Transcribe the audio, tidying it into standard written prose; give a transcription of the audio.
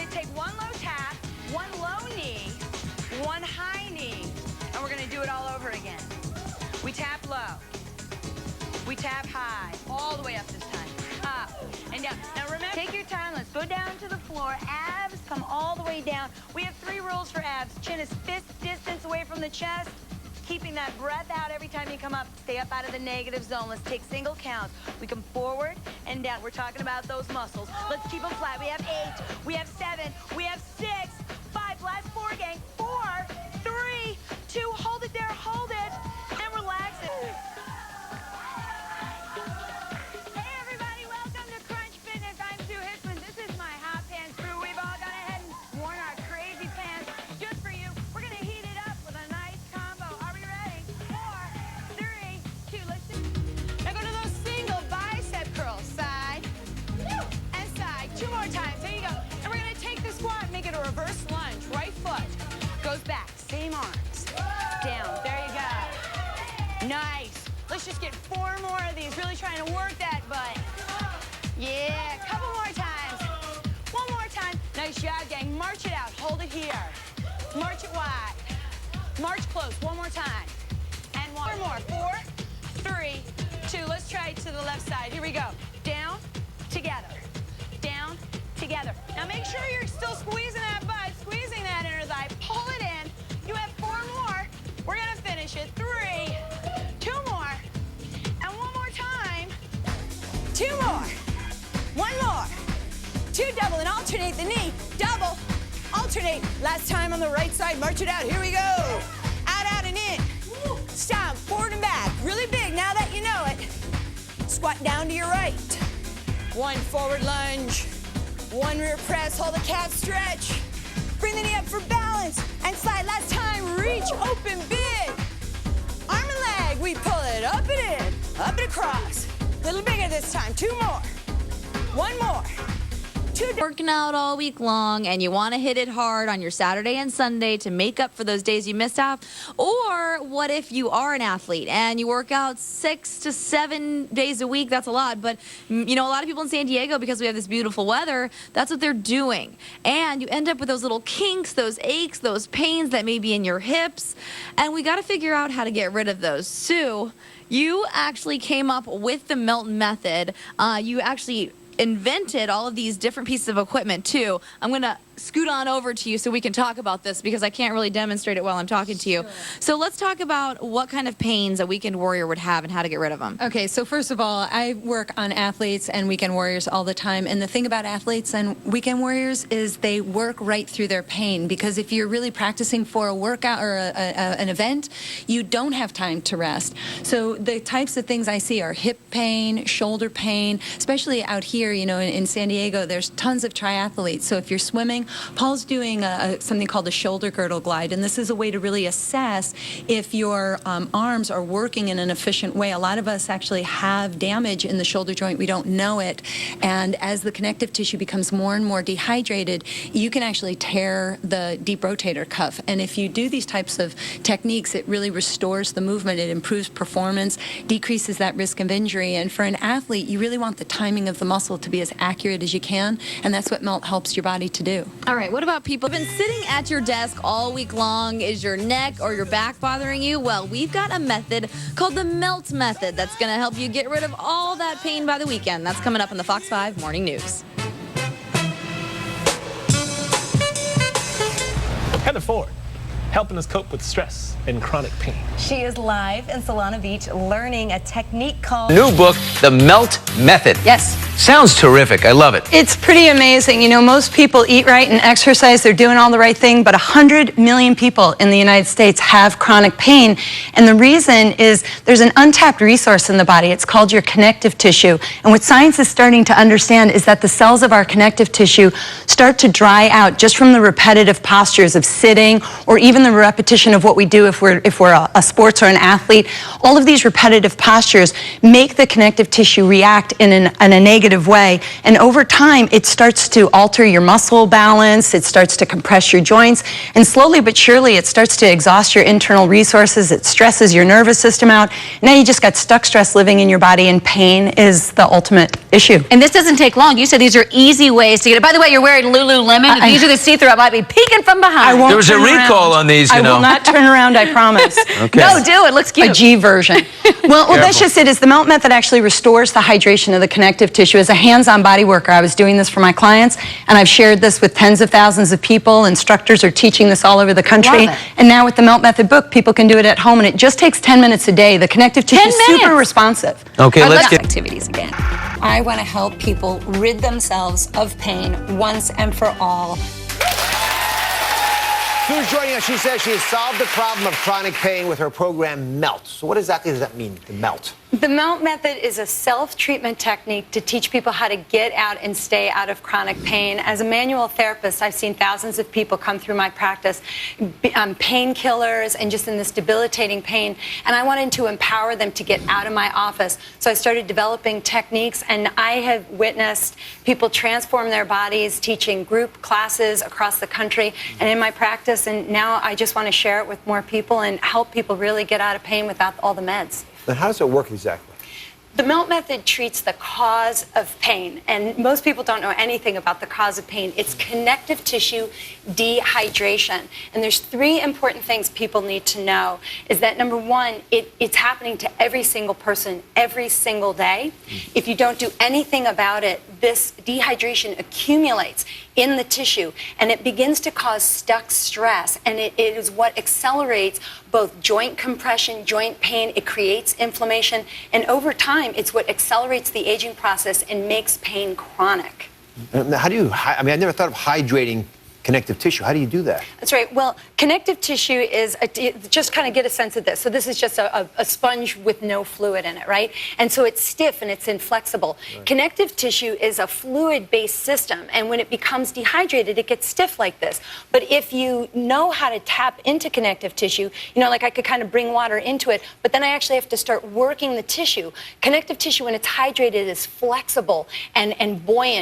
to take one low tap, one low knee, one high knee, and we're going to do it all over again. We tap low. We tap high, all the way up this time. Up and down. Now remember, take your time. Let's go down to the floor. Abs come all the way down. We have 3 rules for abs. Chin is fist distance away from the chest. Keeping that breath out every time you come up. Stay up out of the negative zone. Let's take single counts. We come forward and down. We're talking about those muscles. Let's keep them flat. We have 8. We have 7. We have 6. 5. Last 4, gang. 4, 3, 2. Hold it there. Hold it. And relax it. Reverse lunge, right foot goes back, same arms, down, there you go. Nice. Let's just get 4 more of these, really trying to work that butt. Yeah, a couple more times. 1 more time. Nice job, gang. March it out, hold it here. March it wide. March close, 1 more time. And 1 more, 4, 3, 2. Let's try it to the left side. Here we go. Down, together. Down, together. Now make sure you're still squeezing that butt, squeezing that inner thigh. Pull it in. You have 4 more. We're going to finish it. 3, 2 more. And 1 more time. 2 more. 1 more. 2 double and alternate the knee. Double, alternate. Last time on the right side. March it out. Here we go. Out, and in. Stomp, forward and back. Really big now that you know it. Squat down to your right. 1 forward lunge. 1 rear press, hold the calf stretch. Bring the knee up for balance and slide. Last time, reach, open, big. Arm and leg, we pull it up and in, up and across. A little bigger this time, 2 more. 1 more. 2 Working out all week long and you want to hit it hard on your Saturday and Sunday to make up for those days you missed off? Or what if you are an athlete and you work out 6 to 7 days a week? That's a lot, but you know, a lot of people in San Diego, because we have this beautiful weather, that's what they're doing. And you end up with those little kinks, those aches, those pains that may be in your hips, and we got to figure out how to get rid of those. Sue, you actually came up with the melt method. You actually invented all of these different pieces of equipment too. I'm going to scoot on over to you so we can talk about this, because I can't really demonstrate it while I'm talking to you. Sure. So let's talk about what kind of pains a weekend warrior would have and how to get rid of them. Okay, so first of all, I work on athletes and weekend warriors all the time, and the thing about athletes and weekend warriors is they work right through their pain, because if you're really practicing for a workout or an event, you don't have time to rest. So the types of things I see are hip pain, shoulder pain, especially out here, you know, in San Diego, there's tons of triathletes. So if you're swimming, Paul's doing something called a shoulder girdle glide, and this is a way to really assess if your arms are working in an efficient way. A lot of us actually have damage in the shoulder joint. We don't know it, and as the connective tissue becomes more and more dehydrated, you can actually tear the deep rotator cuff. And if you do these types of techniques, it really restores the movement. It improves performance, decreases that risk of injury. And for an athlete, you really want the timing of the muscle to be as accurate as you can, and that's what melt helps your body to do. All right, what about people who've been sitting at your desk all week long? Is your neck or your back bothering you? Well, we've got a method called the melt method that's going to help you get rid of all that pain by the weekend. That's coming up in the Fox 5 Morning News. Heather Ford, helping us cope with stress and chronic pain. She is live in Solana Beach learning a technique called... New book, The Melt Method. Yes. Sounds terrific. I love it. It's pretty amazing. You know, most people eat right and exercise. They're doing all the right thing, but 100 million people in the United States have chronic pain. And the reason is there's an untapped resource in the body. It's called your connective tissue. And what science is starting to understand is that the cells of our connective tissue start to dry out just from the repetitive postures of sitting, or even the repetition of what we do if we're a sports or an athlete. All of these repetitive postures make the connective tissue react in a negative negative way. And over time, it starts to alter your muscle balance, it starts to compress your joints, and slowly but surely, it starts to exhaust your internal resources, it stresses your nervous system out. Now you just got stuck stress living in your body, and pain is the ultimate issue. And this doesn't take long. You said these are easy ways to get it. By the way, you're wearing Lululemon. If these are the see-through, I might be peeking from behind. There was a recall on these, you know. I will not turn around, I promise. Okay. No, do it. Looks cute. A G version. Well, that's just it. Is the melt method actually restores the hydration of the connective tissue. As a hands-on body worker, I was doing this for my clients, and I've shared this with tens of thousands of people. Instructors are teaching this all over the country. Love it. And now with the melt method book, people can do it at home, and it just takes 10 minutes a day. The connective tissue 10 is minutes? super responsive. Okay, let's get activities again. I want to help people rid themselves of pain once and for all. Sue's joining us. She says she has solved the problem of chronic pain with her program MELT. So what exactly does that mean, the MELT? The MELT method is a self-treatment technique to teach people how to get out and stay out of chronic pain. As a manual therapist, I've seen thousands of people come through my practice, painkillers and just in this debilitating pain, and I wanted to empower them to get out of my office. So I started developing techniques, and I have witnessed people transform their bodies, teaching group classes across the country and in my practice, and now I just want to share it with more people and help people really get out of pain without all the meds. And how does it work exactly? The MELT method treats the cause of pain, and most people don't know anything about the cause of pain. It's connective tissue dehydration. And there's 3 important things people need to know. Is that number 1, it's happening to every single person every single day. If you don't do anything about it, this dehydration accumulates in the tissue, and it begins to cause stuck stress, and it is what accelerates both joint compression, joint pain. It creates inflammation, and over time, it's what accelerates the aging process and makes pain chronic. How do you, I mean, I never thought of hydrating connective tissue. How do you do that? That's right. Well, connective tissue is, just kind of get a sense of this. So this is just a sponge with no fluid in it, right? And so it's stiff and it's inflexible. Right. Connective tissue is a fluid-based system, and when it becomes dehydrated, it gets stiff like this. But if you know how to tap into connective tissue, you know, like I could kind of bring water into it, but then I actually have to start working the tissue. Connective tissue, when it's hydrated, is flexible and buoyant.